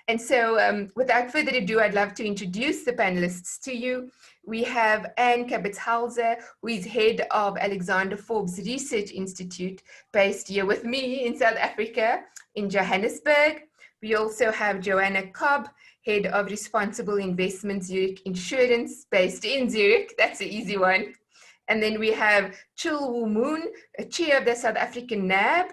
And so without further ado, I'd love to introduce the panelists to you. We have Cabot-Alletzhauser, who is head of Alexander Forbes Research Institute, based here with me in South Africa, in Johannesburg. We also have Johanna, head of Responsible Investment Zurich Insurance, based in Zurich. That's an easy one. And then we have Chul, chair of the South African NAB,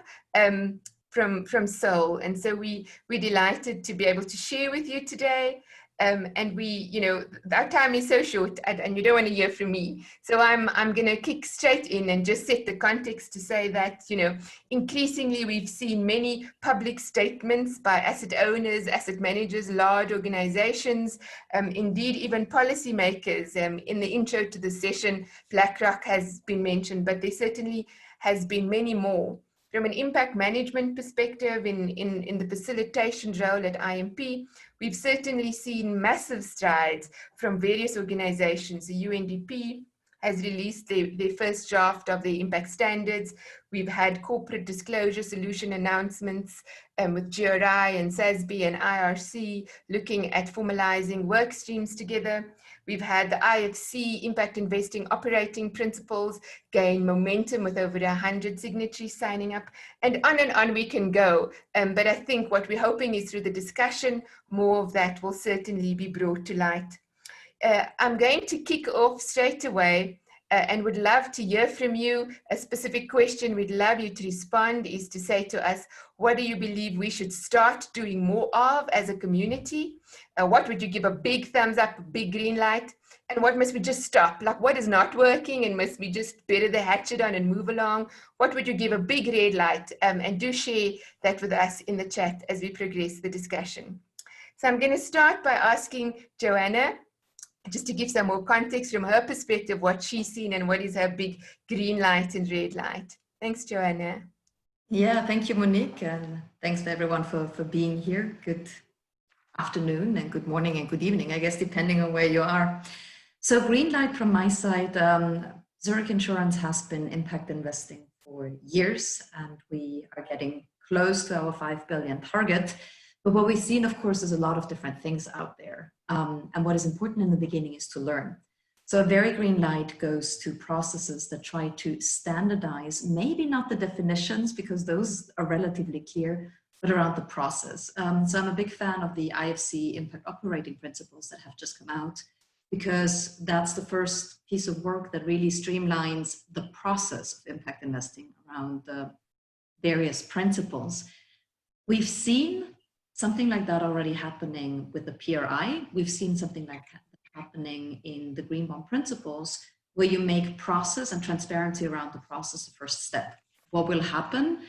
from Seoul. And so we're delighted to be able to share with you today. And our time is so short, and you don't want to hear from me. So I'm going to kick straight in and just set the context to say that, increasingly we've seen many public statements by asset owners, asset managers, large organizations, indeed even policymakers. In the intro to the session, BlackRock has been mentioned, but there certainly has been many more. From an impact management perspective, in the facilitation role at IMP, we've certainly seen massive strides from various organizations. The UNDP has released their first draft of the impact standards. We've had corporate disclosure solution announcements with GRI and SASB and IRC looking at formalizing work streams together. We've had the IFC Impact Investing Operating Principles gain momentum with over 100 signatories signing up, and on we can go. But I think what we're hoping is through the discussion, more of that will certainly be brought to light. I'm going to kick off straight away and would love to hear from you. A specific question we'd love you to respond is to say to us, what do you believe we should start doing more of as a community? What would you give a big thumbs up, a big green light? And what must we just stop? Like, what is not working and must we just bury the hatchet on and move along? What would you give a big red light? And do share that with us in the chat as we progress the discussion. So I'm going to start by asking Johanna, just to give some more context from her perspective, what she's seen and what is her big green light and red light. Thanks, Johanna. Yeah, thank you, Monique. And thanks to everyone for being here. Good afternoon and good morning and good evening, I guess, depending on where you are. So green light from my side, Zurich Insurance has been impact investing for years, and we are getting close to our 5 billion target. But what we've seen, of course, is a lot of different things out there. And what is important in the beginning is to learn. So a very green light goes to processes that try to standardize, maybe not the definitions, because those are relatively clear, but around the process. So I'm a big fan of the IFC Impact Operating Principles that have just come out, because that's the first piece of work that really streamlines the process of impact investing around the various principles. We've seen something like that already happening with the PRI. We've seen something like that happening in the Green Bond Principles, where you make process and transparency around the process the first step. What will happen?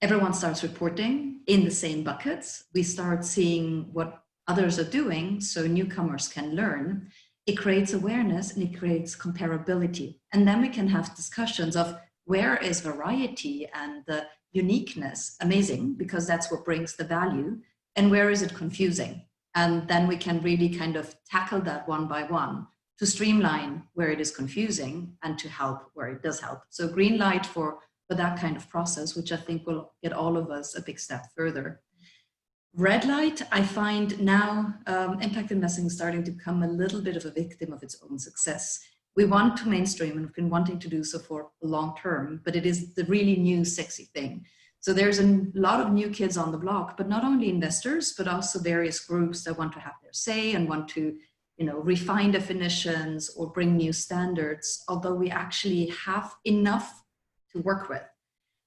Everyone starts reporting in the same buckets. We start seeing what others are doing, so newcomers can learn. It creates awareness and it creates comparability. And then we can have discussions of where is variety and the uniqueness amazing, because that's what brings the value, and where is it confusing? And then we can really kind of tackle that one by one to streamline where it is confusing and to help where it does help. So green light for that kind of process, which I think will get all of us a big step further. Red light, I find now impact investing is starting to become a little bit of a victim of its own success. We want to mainstream, and we've been wanting to do so for a long term, but it is the really new sexy thing. So there's a lot of new kids on the block, but not only investors, but also various groups that want to have their say and want to, refine definitions or bring new standards, although we actually have enough to work with.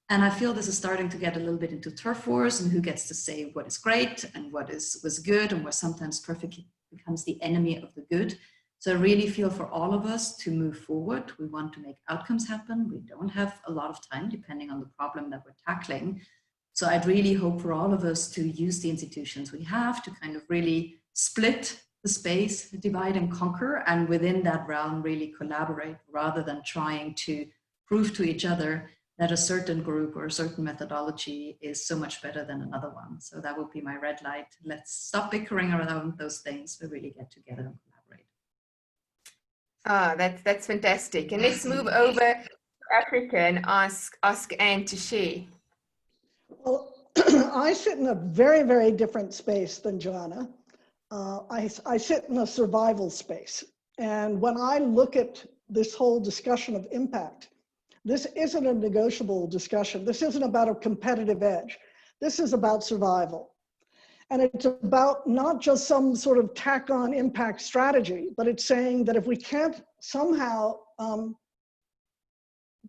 And I feel this is starting to get a little bit into turf wars and who gets to say what is great and what was good, and where sometimes perfect becomes the enemy of the good. So I really feel for all of us to move forward. We want to make outcomes happen. We don't have a lot of time depending on the problem that we're tackling. So I'd really hope for all of us to use the institutions we have to kind of really split the space, divide and conquer, and within that realm really collaborate, rather than trying to prove to each other that a certain group or a certain methodology is so much better than another one. So that would be my red light. Let's stop bickering around those things, but really get together and collaborate. That's fantastic. And let's move over to Africa and ask Anne to share. Well, I sit in a very, very different space than Johanna. I sit in a survival space. And when I look at this whole discussion of impact, this isn't a negotiable discussion. This isn't about a competitive edge. This is about survival. And it's about not just some sort of tack on impact strategy, but it's saying that if we can't somehow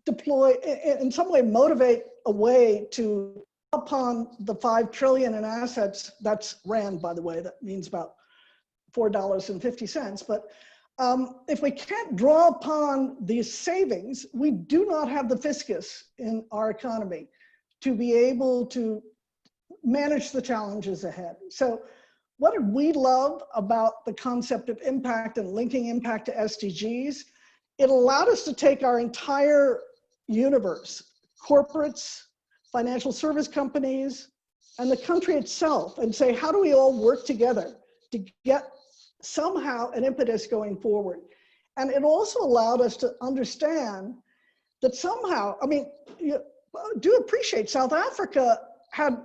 deploy, in some way motivate a way to upon the 5 trillion in assets, that's rand, by the way, that means about $4.50. But if we can't draw upon these savings, we do not have the fiscus in our economy to be able to manage the challenges ahead. So what did we love about the concept of impact and linking impact to SDGs? It allowed us to take our entire universe, corporates, financial service companies, and the country itself, and say, how do we all work together to get somehow an impetus going forward? And it also allowed us to understand that somehow, I mean, you do appreciate South Africa had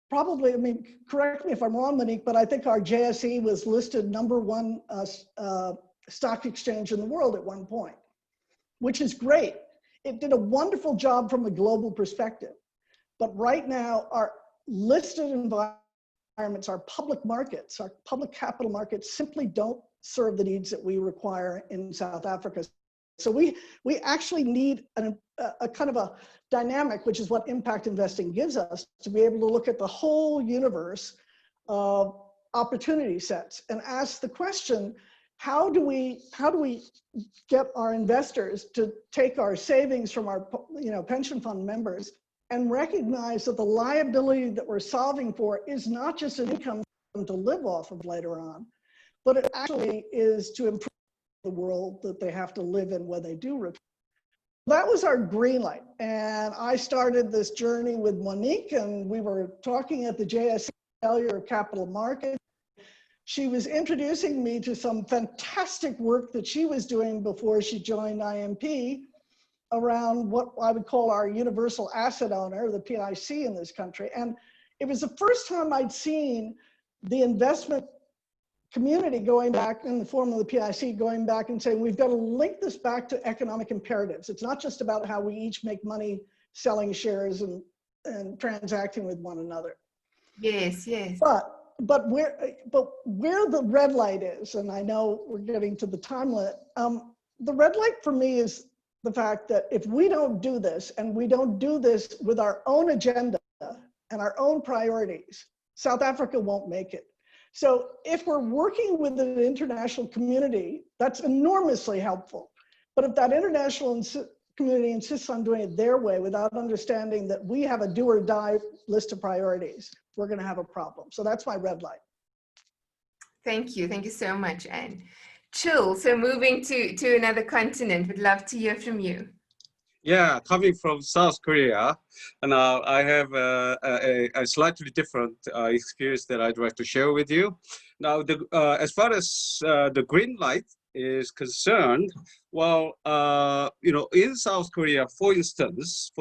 probably, I mean, correct me if I'm wrong, Monique, but I think our JSE was listed #1 stock exchange in the world at one point, which is great. It did a wonderful job from a global perspective. But right now, our listed environments, our public markets, our public capital markets simply don't serve the needs that we require in South Africa. So we actually need a kind of a dynamic, which is what impact investing gives us, to be able to look at the whole universe of opportunity sets and ask the question, how do we get our investors to take our savings from our pension fund members and recognize that the liability that we're solving for is not just an income to live off of later on, but it actually is to improve the world that they have to live in when they do retire. That was our green light. And I started this journey with Monique, and we were talking at the JSE Failure of Capital Markets. She was introducing me to some fantastic work that she was doing before she joined IMP around what I would call our universal asset owner, the PIC in this country. And it was the first time I'd seen the investment community going back in the form of the PIC, going back and saying, we've got to link this back to economic imperatives. It's not just about how we each make money selling shares and transacting with one another. Yes, yes. But where the red light is, and I know we're getting to the time limit, the red light for me is the fact that if we don't do this, and we don't do this with our own agenda and our own priorities, South Africa won't make it. So if we're working with an international community, that's enormously helpful. But if that international community insists on doing it their way without understanding that we have a do or die list of priorities, we're going to have a problem. So that's my red light. Thank you. Thank you so much, Anne. Chul, so moving to another continent, would love to hear from you. Yeah, coming from South Korea, and I have a slightly different experience that I'd like to share with you. Now, as far as the green light is concerned, well, in South Korea, for instance,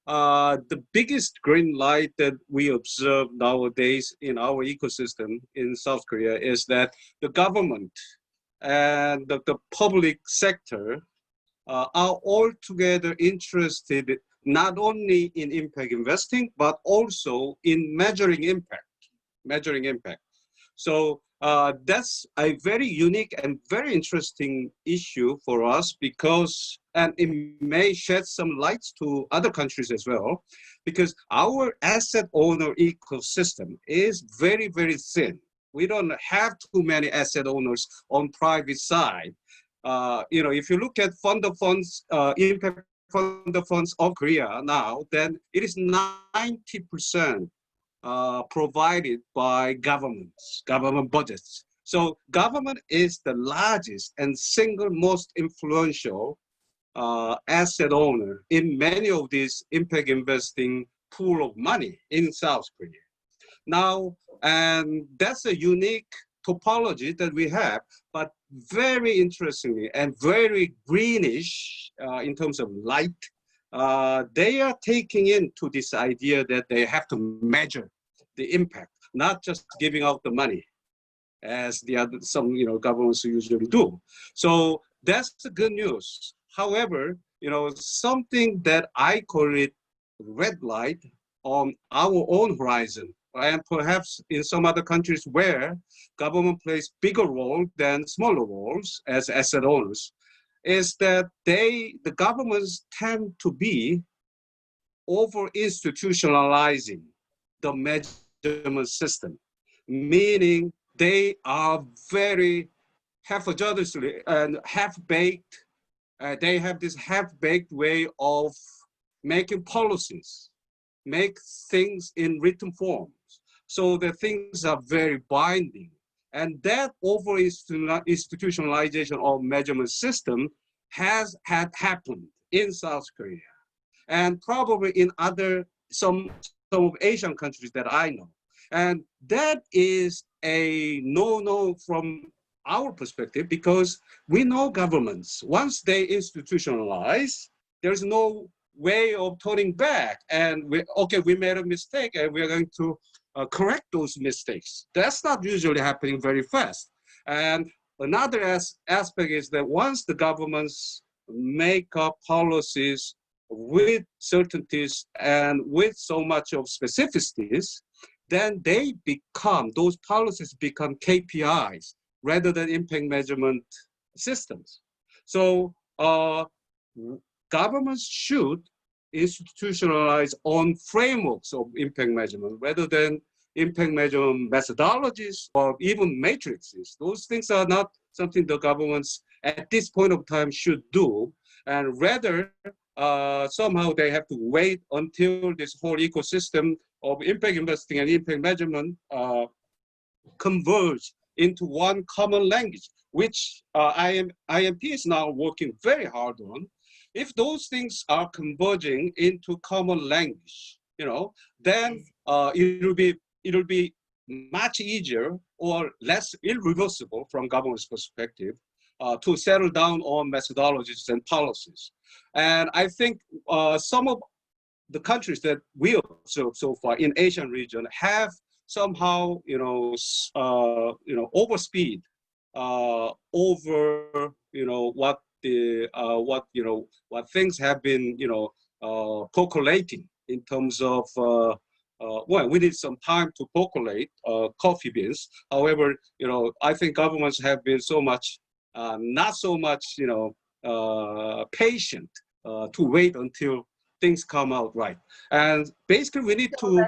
the biggest green light that we observe nowadays in our ecosystem in South Korea is that the government and the public sector are all together interested not only in impact investing, but also in measuring impact. So that's a very unique and very interesting issue for us because, and it may shed some light to other countries as well, because our asset owner ecosystem is very, very thin. We don't have too many asset owners on private side. If you look at fund of funds, impact fund of funds of Korea now, then it is 90% provided by government budgets. So government is the largest and single most influential asset owner in many of these impact investing pool of money in South Korea. Now, and that's a unique topology that we have, but very interestingly and very greenish in terms of light they are taking into this idea that they have to measure the impact, not just giving out the money, as the other some governments usually do. So that's the good news. However, something that I call it red light on our own horizon, and perhaps in some other countries where government plays bigger role than smaller roles as asset owners, is that the governments tend to be over institutionalizing the measurement system, meaning they are very half-heartedly and half-baked. They have this half-baked way of making policies, make things in written forms, so that things are very binding. And that over-institutionalization of measurement system had happened in South Korea, and probably in some of Asian countries that I know. And that is a no-no from our perspective, because we know governments, once they institutionalize, there's no way of turning back. And we made a mistake and we're going to correct those mistakes. That's not usually happening very fast. And another aspect is that once the governments make up policies with certainties and with so much of specificities, then those policies become KPIs rather than impact measurement systems. So governments should institutionalize on frameworks of impact measurement rather than impact measurement methodologies or even matrices. Those things are not something the governments at this point of time should do, and rather somehow they have to wait until this whole ecosystem of impact investing and impact measurement converge into one common language, which IMP is now working very hard on. If those things are converging into common language, then it'll be much easier or less irreversible from government's perspective to settle down on methodologies and policies. And I think some of the countries that we observed so far in Asian region have somehow, overspeed over, what things have been, percolating in terms of, we need some time to percolate coffee beans. However, I think governments have been so much, not so much, patient to wait until things come out right. And basically we need to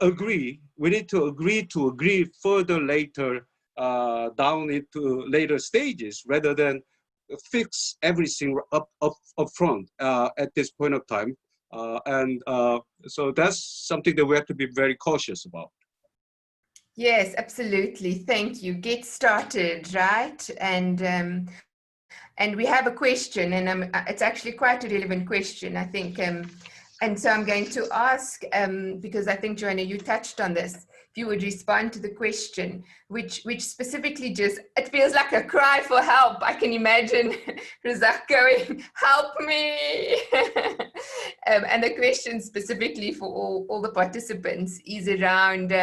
agree. We need to agree further later, down into later stages, rather than fix everything up front at this point of time. So that's something that we have to be very cautious about. Yes, absolutely. Thank you. Get started, right? And we have a question, and it's actually quite a relevant question, I think. And so I'm going to ask, because I think, Johanna, you touched on this, if you would respond to the question, which specifically it feels like a cry for help. I can imagine Razak going, help me. And the question specifically for all the participants is around,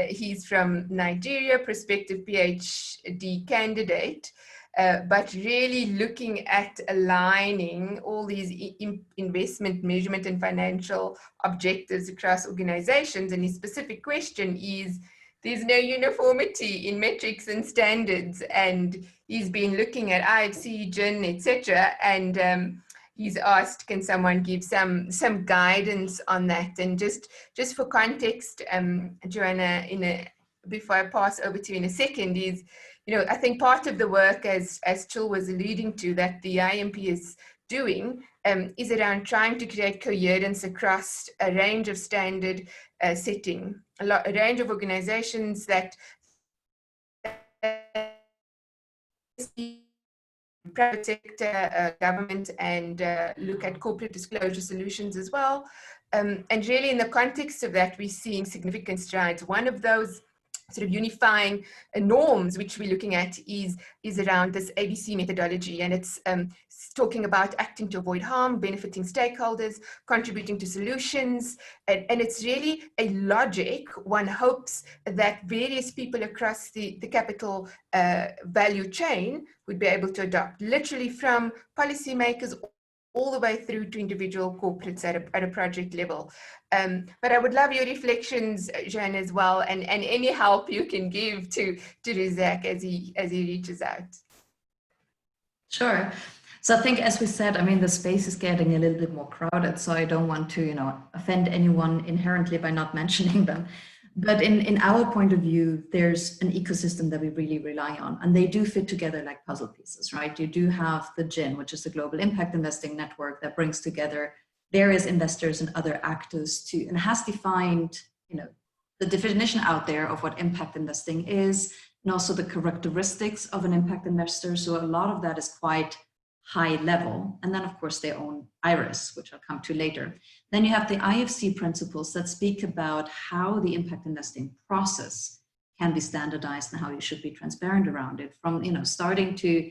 he's from Nigeria, prospective PhD candidate, but really looking at aligning all these investment, measurement, and financial objectives across organizations. And his specific question is, there's no uniformity in metrics and standards. And he's been looking at IFC, GIN, etc. And he's asked, can someone give some guidance on that? And just for context, Johanna, before I pass over to you in a second, is, I think part of the work, as Chul was alluding to, that the IMP is doing is around trying to create coherence across a range of standard setting, a range of organizations that private sector, government, and look at corporate disclosure solutions as well. And really in the context of that, we're seeing significant strides. One of those sort of unifying norms which we're looking at is around this ABC methodology, and it's talking about acting to avoid harm, benefiting stakeholders, contributing to solutions, and it's really a logic one hopes that various people across the capital value chain would be able to adopt, literally from policymakers all the way through to individual corporates at a project level. But I would love your reflections, Johanna, as well, and any help you can give to Rizak as he reaches out. Sure. So I think, as we said, I mean, the space is getting a little bit more crowded, so I don't want to, offend anyone inherently by not mentioning them. But in our point of view, there's an ecosystem that we really rely on, and they do fit together like puzzle pieces, right? You do have the GIN, which is the Global Impact Investing Network, that brings together various investors and other actors and has defined, the definition out there of what impact investing is, and also the characteristics of an impact investor. So a lot of that is quite high level. And then of course they own IRIS, which I'll come to later. Then you have the IFC principles that speak about how the impact investing process can be standardized and how you should be transparent around it, from starting to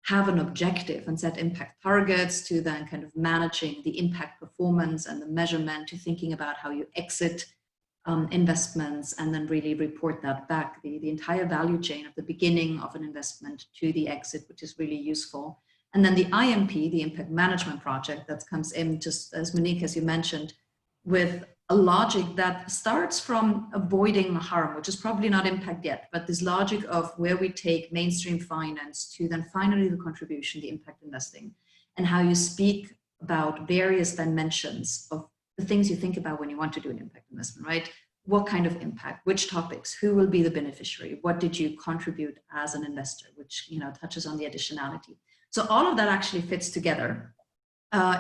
have an objective and set impact targets, to then kind of managing the impact performance and the measurement, to thinking about how you exit investments and then really report that back, the entire value chain of the beginning of an investment to the exit, which is really useful. And then the IMP, the Impact Management Project, that comes in, just as Monique, as you mentioned, with a logic that starts from avoiding harm, which is probably not impact yet, but this logic of where we take mainstream finance to then finally the contribution, the impact investing, and how you speak about various dimensions of the things you think about when you want to do an impact investment, right? What kind of impact, which topics, who will be the beneficiary, what did you contribute as an investor, which touches on the additionality. So all of that actually fits together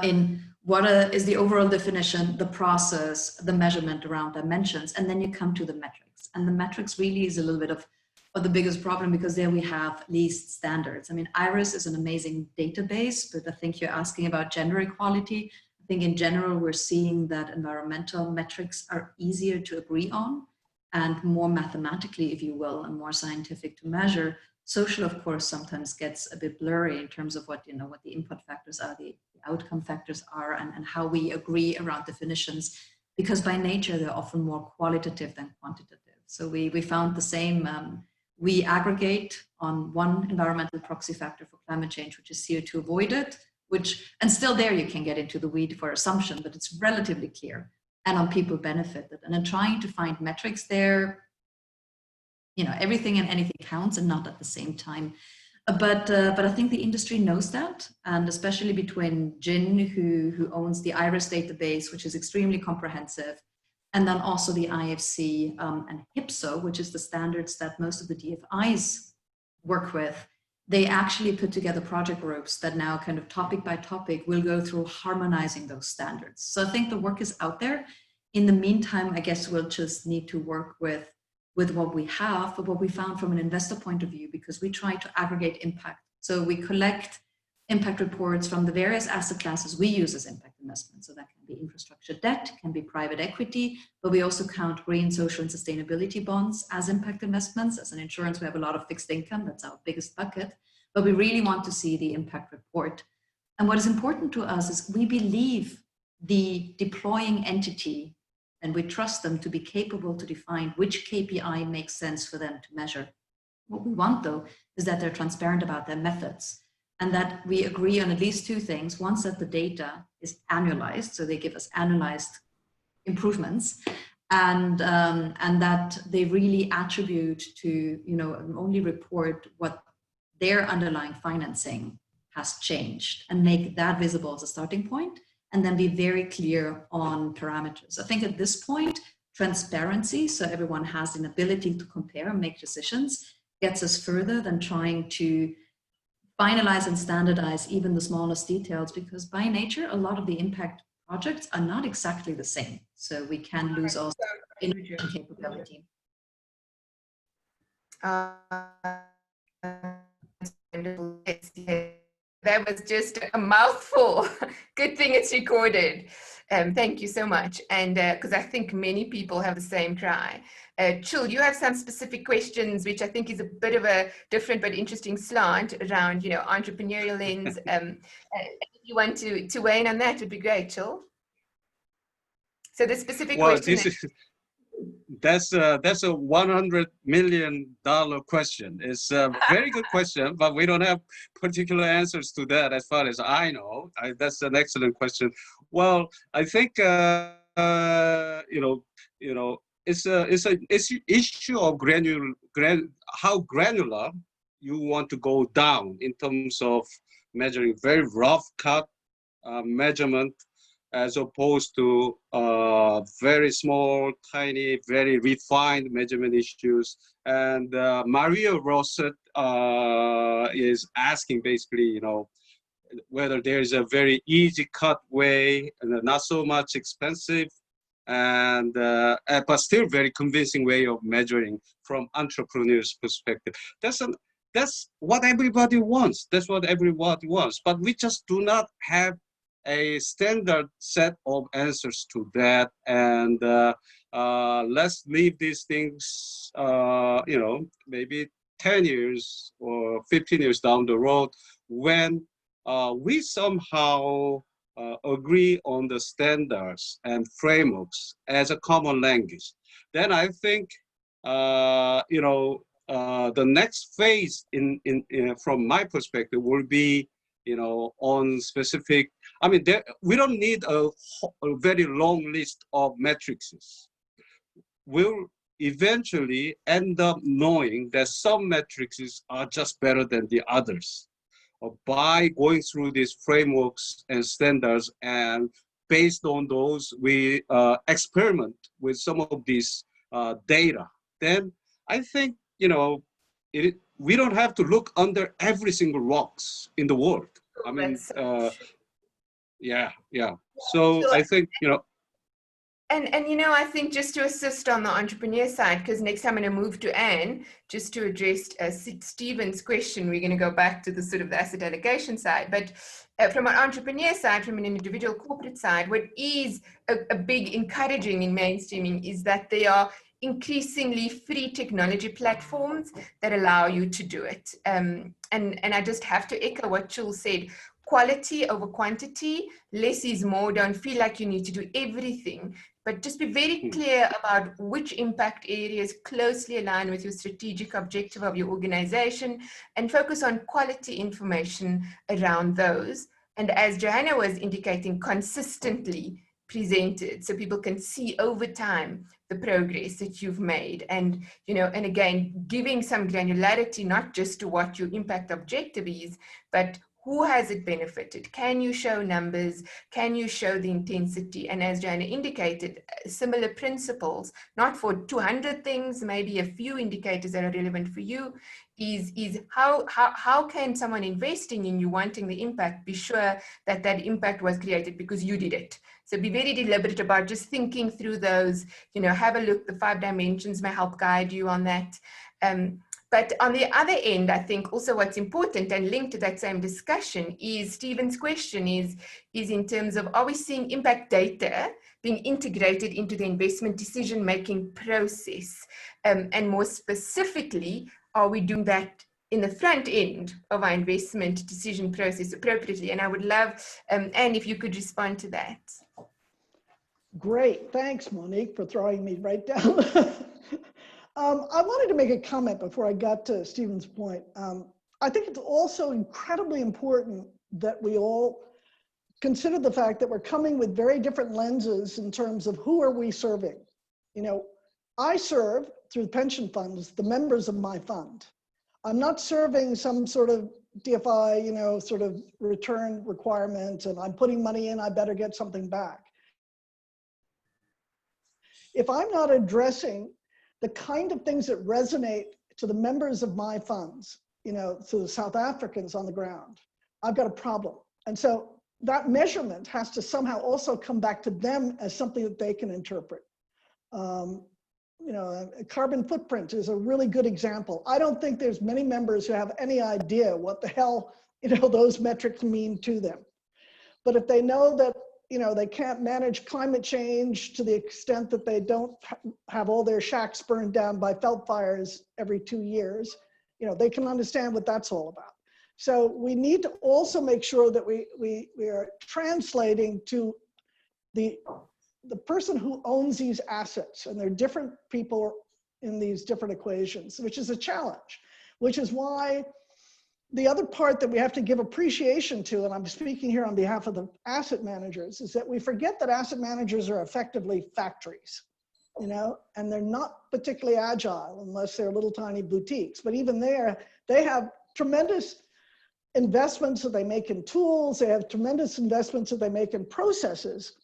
in what is the overall definition, the process, the measurement around dimensions, and then you come to the metrics. And the metrics really is a little bit of the biggest problem, because there we have least standards. I mean, IRIS is an amazing database, but I think you're asking about gender equality. I think in general, we're seeing that environmental metrics are easier to agree on and more mathematically, if you will, and more scientific to measure. Social, of course, sometimes gets a bit blurry in terms of what the input factors are, the outcome factors are, and how we agree around definitions, because by nature, they're often more qualitative than quantitative. So we found the same, we aggregate on one environmental proxy factor for climate change, which is CO2 avoided, and still there you can get into the weed for assumption, but it's relatively clear, and on people benefited. And then trying to find metrics there, everything and anything counts, and not at the same time. But I think the industry knows that, and especially between GIN, who owns the IRIS database, which is extremely comprehensive, and then also the IFC and HIPSO, which is the standards that most of the DFIs work with. They actually put together project groups that now kind of topic by topic will go through harmonizing those standards. So I think the work is out there. In the meantime, I guess we'll just need to work with what we have, but what we found from an investor point of view, because we try to aggregate impact. So we collect impact reports from the various asset classes we use as impact investments. So that can be infrastructure debt, can be private equity, but we also count green, social, and sustainability bonds as impact investments. As an insurance, we have a lot of fixed income. That's our biggest bucket, but we really want to see the impact report. And what is important to us is we believe the deploying entity, and we trust them to be capable to define which KPI makes sense for them to measure. What we want, though, is that they're transparent about their methods, and that we agree on at least two things. One, that the data is annualized, so they give us annualized improvements, and that they really attribute to, only report what their underlying financing has changed, and make that visible as a starting point, and then be very clear on parameters. I think at this point, transparency, so everyone has an ability to compare and make decisions, gets us further than trying to finalize and standardize even the smallest details, because by nature, a lot of the impact projects are not exactly the same. So we can lose also innovation capability. That was just a mouthful. Good thing it's recorded. Thank you so much. And because I think many people have the same cry. Chul, you have some specific questions, which I think is a bit of a different but interesting slant around, entrepreneurial lens. If you want to weigh in on that, would be great, Chul. So the specific Well, question. that's a $100 million question. It's a very good question, but we don't have particular answers to that as far as I know. That's an excellent question. Well, I think it's an issue of how granular you want to go down in terms of measuring very rough cut measurement, as opposed to very small, tiny, very refined measurement issues. And Maria Rosset is asking basically, whether there is a very easy cut way and not so much expensive, and but still very convincing way of measuring from entrepreneurs' perspective. That's what everybody wants. That's what everybody wants. But we just do not have a standard set of answers to that, and let's leave these things, maybe 10 years or 15 years down the road, when we somehow agree on the standards and frameworks as a common language. Then I think, the next phase from my perspective will be, on specific, we don't need a very long list of matrices. We'll eventually end up knowing that some matrices are just better than the others. By going through these frameworks and standards, and based on those, we experiment with some of these data. Then I think, we don't have to look under every single rocks in the world. Yeah. So I think, And I think just to assist on the entrepreneur side, because next I'm going to move to Anne, just to address Stephen's question, we're going to go back to the sort of the asset allocation side. But from an entrepreneur side, from an individual corporate side, what is a big encouraging in mainstreaming is that there are increasingly free technology platforms that allow you to do it. And I just have to echo what Chul said. Quality over quantity, less is more. Don't feel like you need to do everything, but just be very clear about which impact areas closely align with your strategic objective of your organization, and focus on quality information around those. And as Johanna was indicating, consistently presented so people can see over time the progress that you've made. And, and again, giving some granularity, not just to what your impact objective is, but who has it benefited? Can you show numbers? Can you show the intensity? And as Johanna indicated, similar principles, not for 200 things, maybe a few indicators that are relevant for you, is how can someone investing in you wanting the impact be sure that that impact was created because you did it? So be very deliberate about just thinking through those, have a look, the 5 dimensions may help guide you on that. But on the other end, I think also what's important and linked to that same discussion is Stephen's question is in terms of, are we seeing impact data being integrated into the investment decision-making process? And more specifically, are we doing that in the front end of our investment decision process appropriately? And I would love, Anne, if you could respond to that. Great, thanks, Monique, for throwing me right down. I wanted to make a comment before I got to Stephen's point. I think it's also incredibly important that we all consider the fact that we're coming with very different lenses in terms of who are we serving. I serve through pension funds, the members of my fund. I'm not serving some sort of DFI, sort of return requirement, and I'm putting money in, I better get something back. If I'm not addressing the kind of things that resonate to the members of my funds, to the South Africans on the ground, I've got a problem. And so that measurement has to somehow also come back to them as something that they can interpret. A carbon footprint is a really good example. I don't think there's many members who have any idea what the hell, those metrics mean to them. But if they know that, you know, they can't manage climate change to the extent that they don't have all their shacks burned down by felt fires every 2 years. You know, they can understand what that's all about. So we need to also make sure that we are translating to the person who owns these assets, and there are different people in these different equations, which is a challenge, which is why the other part that we have to give appreciation to, and I'm speaking here on behalf of the asset managers, is that we forget that asset managers are effectively factories, you know, and they're not particularly agile unless they're little tiny boutiques. But even there, they have tremendous investments that they make in tools, they have tremendous investments that they make in processes.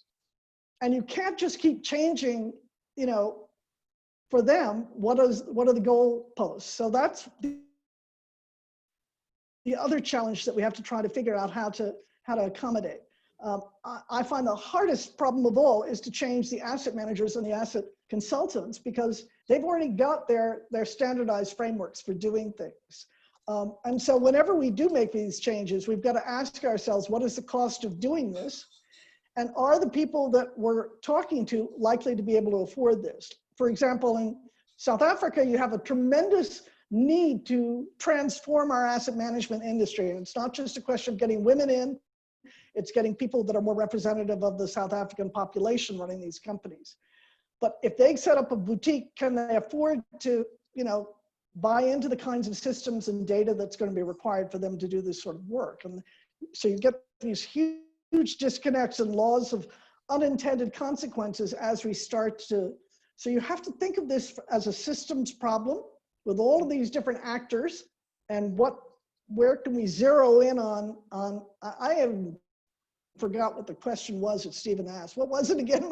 And you can't just keep changing, you know, for them, what are the goal posts? So that's the other challenge that we have to try to figure out how to accommodate. I find the hardest problem of all is to change the asset managers and the asset consultants, because they've already got their standardized frameworks for doing things. And so whenever we do make these changes, we've got to ask ourselves, what is the cost of doing this? And are the people that we're talking to likely to be able to afford this? For example, in South Africa, you have a tremendous need to transform our asset management industry. And it's not just a question of getting women in, it's getting people that are more representative of the South African population running these companies. But if they set up a boutique, can they afford to, you know, buy into the kinds of systems and data that's going to be required for them to do this sort of work? And so you get these huge disconnects and laws of unintended consequences as we start to, so you have to think of this as a systems problem with all of these different actors, and where can we zero in on I have forgot what the question was that Stephen asked. What was it again?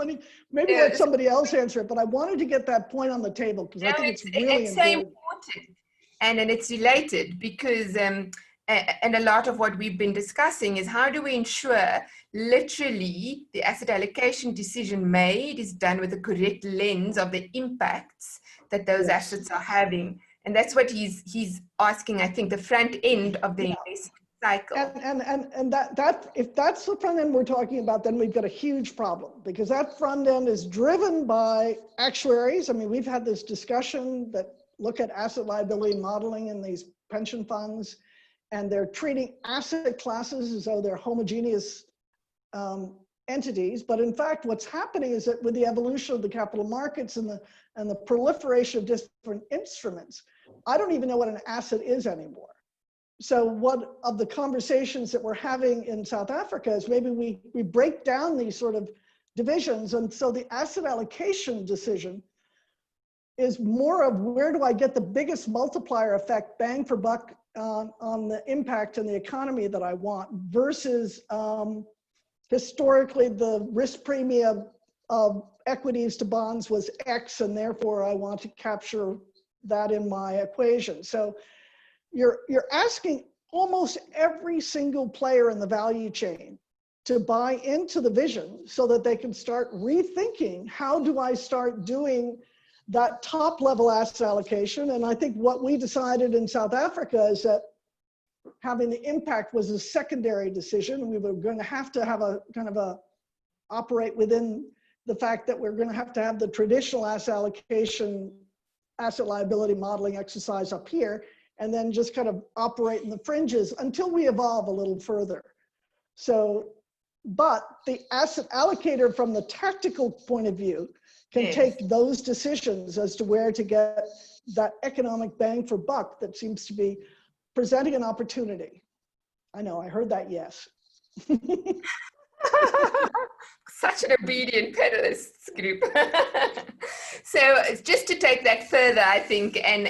Maybe let somebody else answer it, but I wanted to get that point on the table because I think it's really important. And it's related because, and a lot of what we've been discussing is how do we ensure literally the asset allocation decision made is done with the correct lens of the impacts that those assets are having. And that's what he's asking, I think, the front end of the investment cycle. And that if that's the front end we're talking about, then we've got a huge problem, because that front end is driven by actuaries. I mean, we've had this discussion that look at asset liability modeling in these pension funds, and they're treating asset classes as though they're homogeneous entities. But in fact, what's happening is that with the evolution of the capital markets and the proliferation of different instruments, I don't even know what an asset is anymore. So what of the conversations that we're having in South Africa is maybe we break down these sort of divisions. And so the asset allocation decision is more of where do I get the biggest multiplier effect, bang for buck, on the impact in the economy that I want, versus historically the risk premium of equities to bonds was X, and therefore I want to capture that in my equation. So you're asking almost every single player in the value chain to buy into the vision so that they can start rethinking, how do I start doing that top level asset allocation? And I think what we decided in South Africa is that having the impact was a secondary decision. We were going to have a kind of a operate within the fact that we're going to have the traditional asset allocation, asset liability modeling exercise up here, and then just kind of operate in the fringes until we evolve a little further. So, but the asset allocator from the tactical point of view can take those decisions as to where to get that economic bang for buck that seems to be presenting an opportunity. I know, I heard that yes. Such an obedient panelists group. So just to take that further, I think, and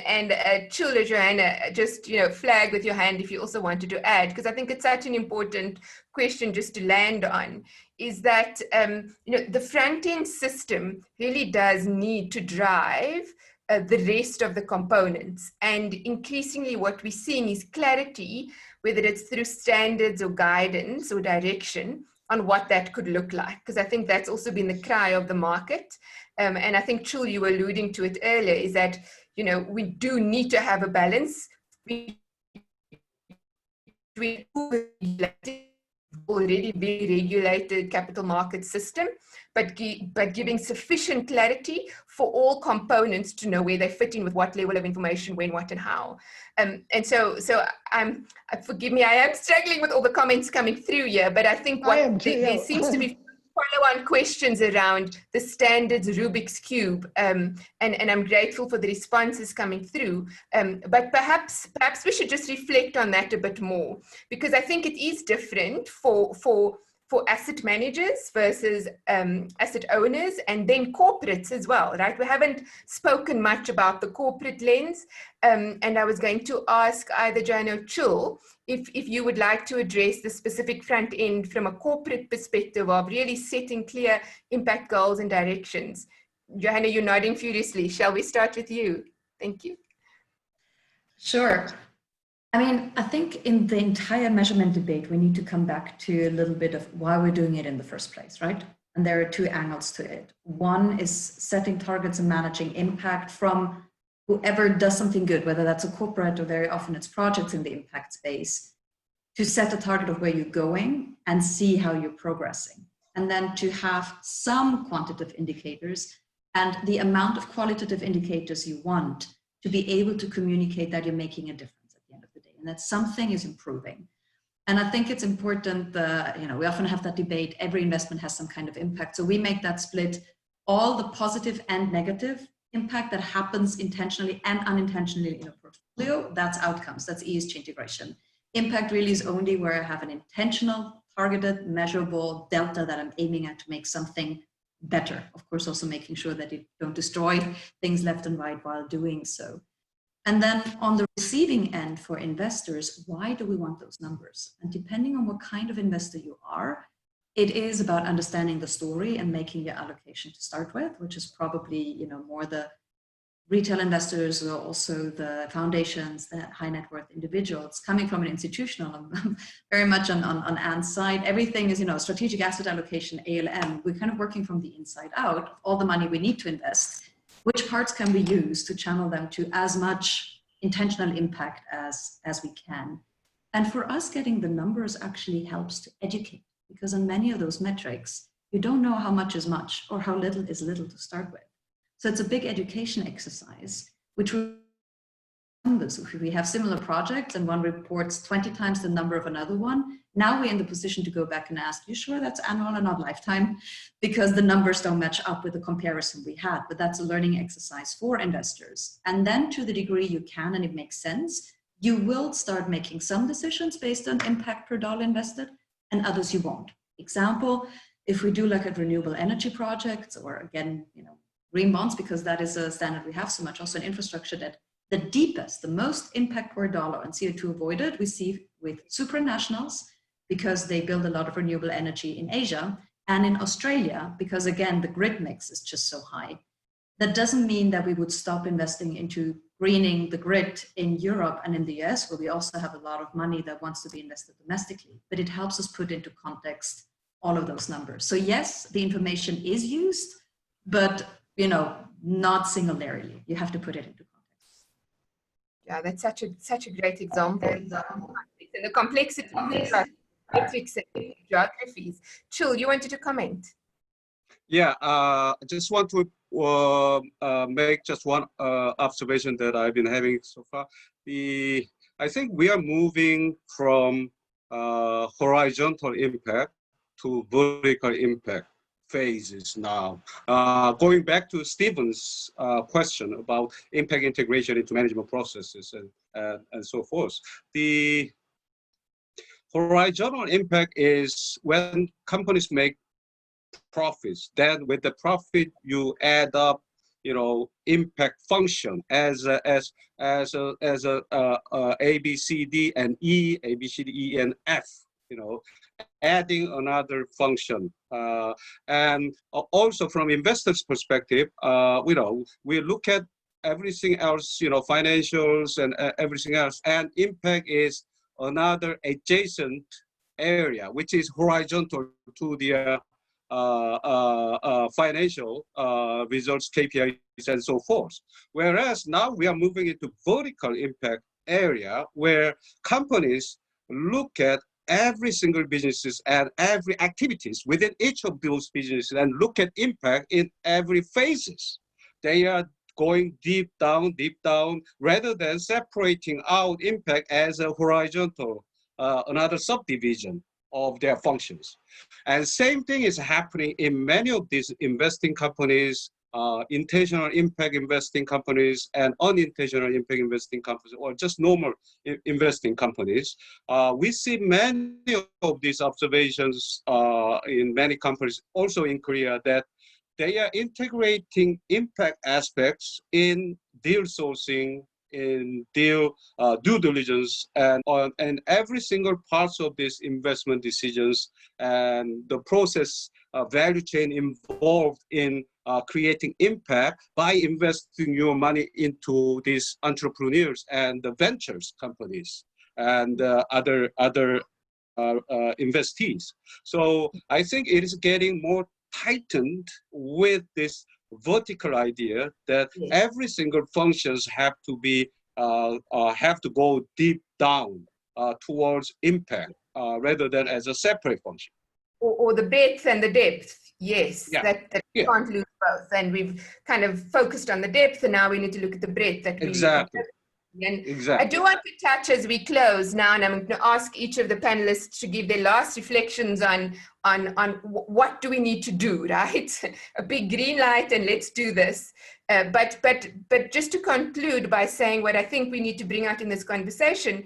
Chul or Johanna, just flag with your hand if you also wanted to add, because I think it's such an important question just to land on, is that the front end system really does need to drive the rest of the components. And increasingly what we're seeing is clarity, whether it's through standards or guidance or direction, on what that could look like. Because I think that's also been the cry of the market. And I think, Chul, you were alluding to it earlier, is that, we do need to have a balance between already very regulated capital market system, but giving sufficient clarity for all components to know where they fit in with what level of information, when, what, and how. And so forgive me, I am struggling with all the comments coming through here, but I think there seems to be follow-on questions around the standards Rubik's Cube, and I'm grateful for the responses coming through. But perhaps we should just reflect on that a bit more, because I think it is different for asset managers versus asset owners, and then corporates as well, right? We haven't spoken much about the corporate lens, and I was going to ask either Johanna or Chul if you would like to address the specific front end from a corporate perspective of really setting clear impact goals and directions. Johanna, you're nodding furiously. Shall we start with you? Thank you. Sure. I mean, I think in the entire measurement debate, we need to come back to a little bit of why we're doing it in the first place, right? And there are two angles to it. One is setting targets and managing impact from whoever does something good, whether that's a corporate or very often it's projects in the impact space, to set a target of where you're going and see how you're progressing. And then to have some quantitative indicators and the amount of qualitative indicators you want to be able to communicate that you're making a difference at the end of the day, and that something is improving. And I think it's important, we often have that debate, every investment has some kind of impact. So we make that split, all the positive and negative impact that happens intentionally and unintentionally in a portfolio, that's outcomes, that's ESG integration. Impact really is only where I have an intentional, targeted, measurable delta that I'm aiming at to make something better. Of course, also making sure that you don't destroy things left and right while doing so. And then on the receiving end for investors, why do we want those numbers? And depending on what kind of investor you are, it is about understanding the story and making your allocation to start with, which is probably, more the retail investors or also the foundations, the high net worth individuals. Coming from an institutional, very much on Anne's side, everything is, strategic asset allocation, ALM. We're kind of working from the inside out, all the money we need to invest, which parts can we use to channel them to as much intentional impact as we can. And for us, getting the numbers actually helps to educate, because on many of those metrics, you don't know how much is much or how little is little to start with. So it's a big education exercise, which we have similar projects and one reports 20 times the number of another one. Now we're in the position to go back and ask, you sure that's annual and not lifetime? Because the numbers don't match up with the comparison we had, but that's a learning exercise for investors. And then to the degree you can and it makes sense, you will start making some decisions based on impact per dollar invested and others you won't. Example, if we do look at renewable energy projects or again, green bonds, because that is a standard we have so much, also in infrastructure, that the deepest, the most impact per dollar on CO2 avoided we see with supranationals, because they build a lot of renewable energy in Asia, and in Australia, because again, the grid mix is just so high. That doesn't mean that we would stop investing into greening the grid in Europe and in the US, where we also have a lot of money that wants to be invested domestically, but it helps us put into context all of those numbers. So yes, the information is used, but not singularly. You have to put it into context. Yeah, that's such a great example. And the complexity of metrics and geographies. Chul, you wanted to comment? Yeah, I just want to make just one observation that I've been having so far. I think we are moving from horizontal impact to vertical impact phases now. Going back to Stephen's question about impact integration into management processes and so forth. The horizontal impact is when companies make profits. Then with the profit, you add up, impact function as a A, B, C, D, and E, A, B, C, D, E, and F. Adding another function. And also from investors' perspective, we look at everything else, financials and everything else, and impact is another adjacent area, which is horizontal to the financial results, KPIs, and so forth. Whereas now we are moving into vertical impact area where companies look at every single businesses and every activities within each of those businesses and look at impact in every phases. They are going deep down, rather than separating out impact as a horizontal, another subdivision of their functions. And same thing is happening in many of these investing companies, intentional impact investing companies and unintentional impact investing companies, or just normal investing companies. We see many of these observations in many companies, also in Korea, that they are integrating impact aspects in deal sourcing, in deal due diligence, and every single parts of these investment decisions and the process value chain involved in creating impact by investing your money into these entrepreneurs and the ventures companies and other investees. So I think it is getting more tightened with this vertical idea that every single functions have to be have to go deep down towards impact rather than as a separate function. Or the breadth and the depth. Yes, Yeah. that we can't lose both. And we've kind of focused on the depth, and now we need to look at the breadth that we exactly. And Exactly. I do want to touch as we close now, and I'm going to ask each of the panelists to give their last reflections on what do we need to do, right? A big green light, and let's do this. But just to conclude by saying what I think we need to bring out in this conversation,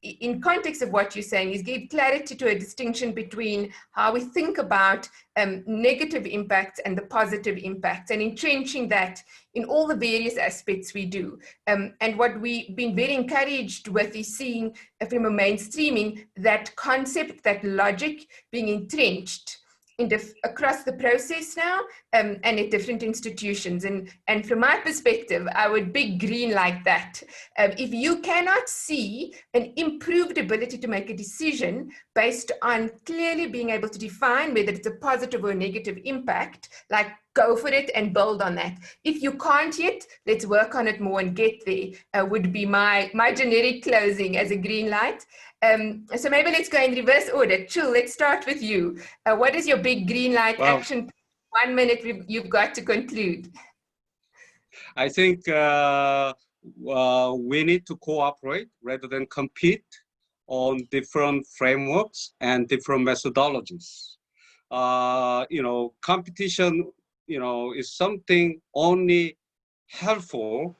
in context of what you're saying, is give clarity to a distinction between how we think about negative impacts and the positive impacts, and entrenching that in all the various aspects we do. And what we've been very encouraged with is seeing from a mainstreaming that concept, that logic being entrenched across the process now, and at different institutions. And from my perspective, I would big green like that. If you cannot see an improved ability to make a decision based on clearly being able to define whether it's a positive or negative impact, like go for it and build on that. If you can't yet, let's work on it more and get there, would be my generic closing as a green light. So maybe let's go in reverse order. Chul, let's start with you. What is your big green light action? 1 minute you've got to conclude. I think we need to cooperate rather than compete on different frameworks and different methodologies. Competition, is something only helpful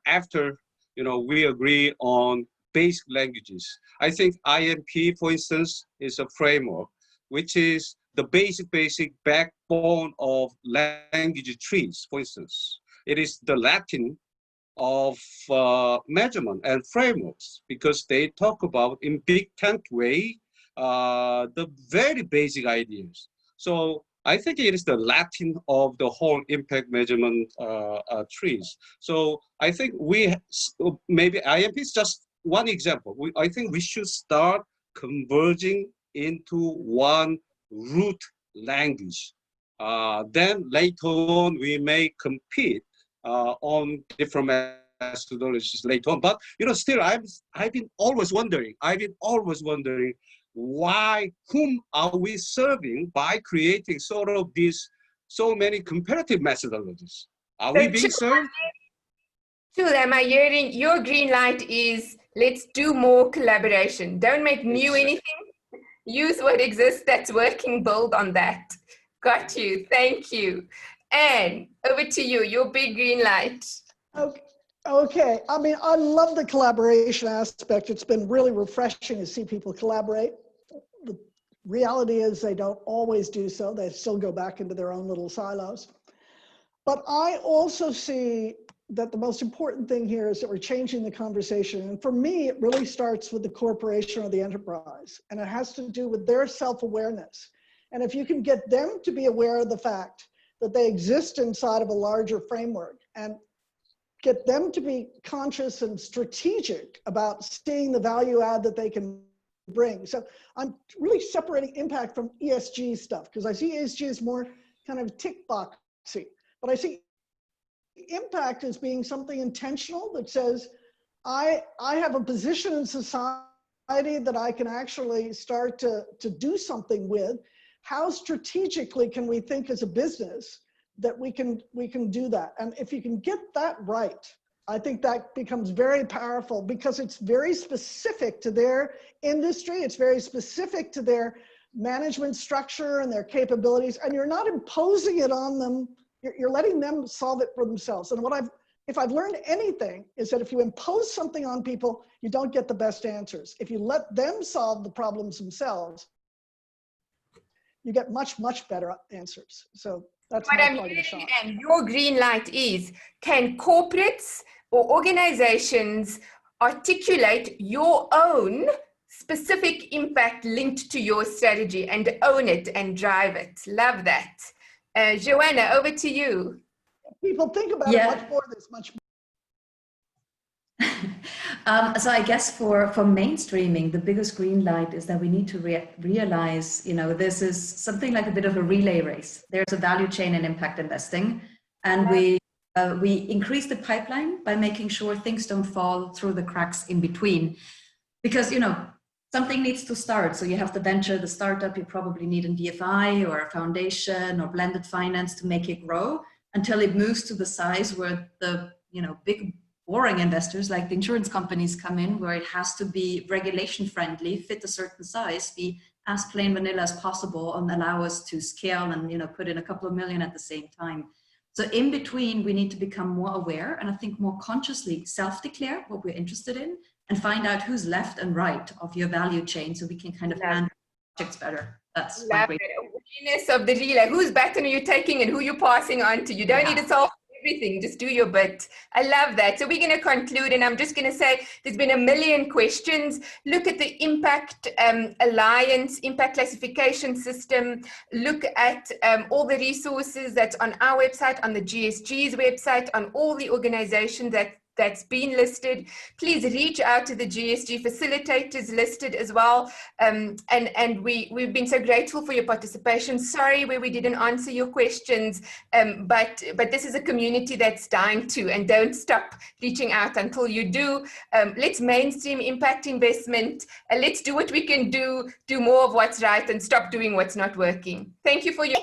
after, we agree on basic languages. I think IMP, for instance, is a framework, which is the basic backbone of language trees, for instance. It is the Latin of measurement and frameworks, because they talk about, in big tent way, the very basic ideas. So I think it is the Latin of the whole impact measurement trees. So I think maybe IMP is just one example. I think we should start converging into one root language. Then later on, we may compete on different methodologies later on. But still, I've been always wondering whom are we serving by creating sort of so many comparative methodologies? Are we being served? Chul, am I hearing your green light is let's do more collaboration. Don't make new anything. Use what exists that's working, build on that. Got you. Thank you. Anne, over to you, your big green light. Okay. I mean, I love the collaboration aspect. It's been really refreshing to see people collaborate. The reality is they don't always do so. They still go back into their own little silos. But I also see that the most important thing here is that we're changing the conversation. And for me, it really starts with the corporation or the enterprise. And it has to do with their self-awareness. And if you can get them to be aware of the fact that they exist inside of a larger framework, and get them to be conscious and strategic about seeing the value add that they can bring. So I'm really separating impact from ESG stuff, because I see ESG as more kind of tick boxy, but I see impact as being something intentional that says, I have a position in society that I can actually start to do something with? How strategically can we think as a business that we can do that? And if you can get that right, I think that becomes very powerful because it's very specific to their industry. It's very specific to their management structure and their capabilities. And you're not imposing it on them. You're letting them solve it for themselves. And if I've learned anything is that if you impose something on people, you don't get the best answers. If you let them solve the problems themselves, you get much, much better answers. So that's what my I'm part of the hearing, shot. and your green light is, can corporates or organizations articulate your own specific impact linked to your strategy and own it and drive it? Love that. Johanna, over to you. People think about it much more. There's much more. So I guess for mainstreaming, the biggest green light is that we need to realize, this is something like a bit of a relay race. There's a value chain in impact investing, and we increase the pipeline by making sure things don't fall through the cracks in between, because something needs to start. So you have to venture the startup. You probably need a DFI or a foundation or blended finance to make it grow until it moves to the size where the big boring investors like the insurance companies come in, where it has to be regulation friendly, fit a certain size, be as plain vanilla as possible, and allow us to scale and put in a couple of million at the same time. So in between, we need to become more aware, and I think more consciously self-declare what we're interested in and find out who's left and right of your value chain, so we can kind of handle projects better. That's my great awareness of the relay. Whose baton are you taking and who you're passing on to? You don't need to solve everything, just do your bit. I love that. So we're going to conclude, and I'm just going to say there's been a million questions. Look at the Impact Alliance, Impact Classification System. Look at all the resources that's on our website, on the GSG's website, on all the organizations that's been listed. Please reach out to the GSG facilitators listed as well. And we've been so grateful for your participation. Sorry where we didn't answer your questions, but this is a community that's dying too, and don't stop reaching out until you do. Let's mainstream impact investment. Let's do what we can do more of what's right and stop doing what's not working. Thank you for your